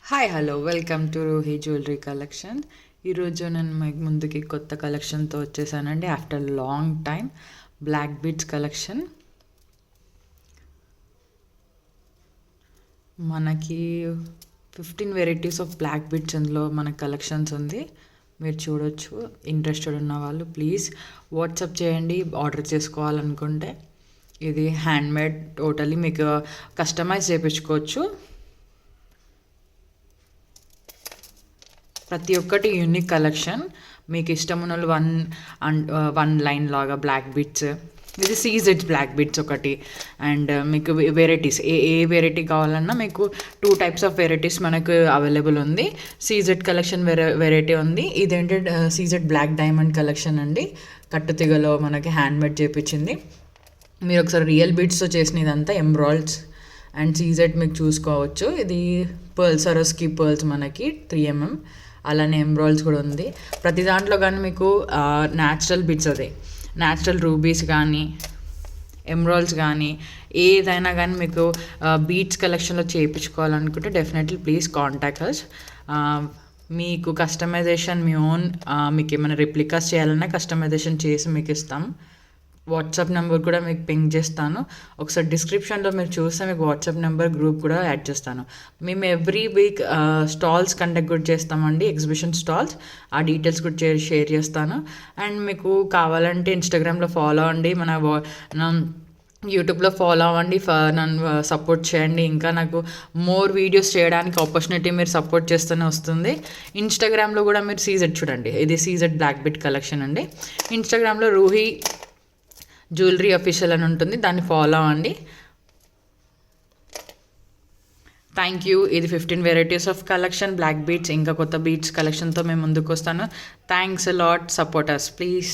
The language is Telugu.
Hi hello welcome to Roohi jewellery collection. ఈరోజు నేను మీకు ముందుకి కొత్త కలెక్షన్తో వచ్చేసానండి. After long time black beads collection. మనకి 15 వెరైటీస్ ఆఫ్ బ్లాక్ బీడ్స్ ఇందులో మనకు కలెక్షన్స్ ఉంది. మీరు చూడొచ్చు. ఇంట్రెస్టెడ్ ఉన్న వాళ్ళు ప్లీజ్ వాట్సాప్ చేయండి ఆర్డర్ చేసుకోవాలనుకుంటే. ఇది హ్యాండ్మేడ్, టోటలీ మీకు కస్టమైజ్ చేయించుకోవచ్చు. ప్రతి ఒక్కటి యూనిక్ కలెక్షన్. మీకు ఇష్టం ఉన్న వన్ లైన్ లాగా బ్లాక్ బిట్స్, ఇది సీజెడ్స్ బ్లాక్ బిట్స్ ఒకటి. అండ్ మీకు వెరైటీస్ ఏ వెరైటీ కావాలన్నా మీకు 2 టైప్స్ ఆఫ్ వెరైటీస్ మనకు అవైలబుల్ ఉంది. సీజెడ్ కలెక్షన్ వెరైటీ ఉంది. ఇదేంటంటే సీజెడ్ బ్లాక్ డైమండ్ కలెక్షన్ అండి. కట్టుతిగలో మనకి హ్యాండ్మేడ్ చేయించింది. మీరు ఒకసారి రియల్ బీడ్స్తో చేసిన ఇదంతా ఎంబ్రాయిడ్స్ అండ్ సీజెడ్ మీకు చూసుకోవచ్చు. ఇది పర్ల్స్, సరోస్కి పర్ల్స్ మనకి 3mm, అలానే ఎంబ్రాయిడ్స్ కూడా ఉంది. ప్రతి దాంట్లో కానీ మీకు న్యాచురల్ బిట్స్, అదే న్యాచురల్ రూబీస్ కానీ ఎంబ్రాయిడ్స్ కానీ ఏదైనా కానీ మీకు బీట్స్ కలెక్షన్లో చేయించుకోవాలనుకుంటే డెఫినెట్లీ ప్లీజ్ కాంటాక్ట్ అస్. మీకు కస్టమైజేషన్ మీ ఓన్, మీకు ఏమైనా రిప్లికాస్ చేయాలన్నా కస్టమైజేషన్ చేసి మీకు ఇస్తాం. వాట్సాప్ నెంబర్ కూడా మీకు పింక్ చేస్తాను. ఒకసారి డిస్క్రిప్షన్లో మీరు చూస్తే మీకు వాట్సాప్ నెంబర్, గ్రూప్ కూడా యాడ్ చేస్తాను. మేము ఎవ్రీ వీక్ స్టాల్స్ కండక్ట్ కూడా చేస్తామండి, ఎగ్జిబిషన్ స్టాల్స్. ఆ డీటెయిల్స్ కూడా షేర్ చేస్తాను. అండ్ మీకు కావాలంటే ఇన్స్టాగ్రామ్లో ఫాలో అవ్వండి, యూట్యూబ్లో ఫాలో అవ్వండి, నన్ను సపోర్ట్ చేయండి. ఇంకా నాకు మోర్ వీడియోస్ చేయడానికి ఆపర్చునిటీ మీరు సపోర్ట్ చేస్తూనే వస్తుంది. ఇన్స్టాగ్రామ్లో కూడా మీరు సీజెడ్ చూడండి. ఇది సీజెడ్ బ్లాక్ బిట్ కలెక్షన్ అండి. ఇన్స్టాగ్రామ్లో రూహీ జ్యువెలరీ అఫీషియల్ అని ఉంటుంది, దాన్ని ఫాలో అవ్వండి. Thank you. ఇది 15 varieties of collection black beats. ఇంకా కొత్త బీట్స్ కలెక్షన్తో మేము ముందుకు వస్తాను. Thanks a lot. Support us please.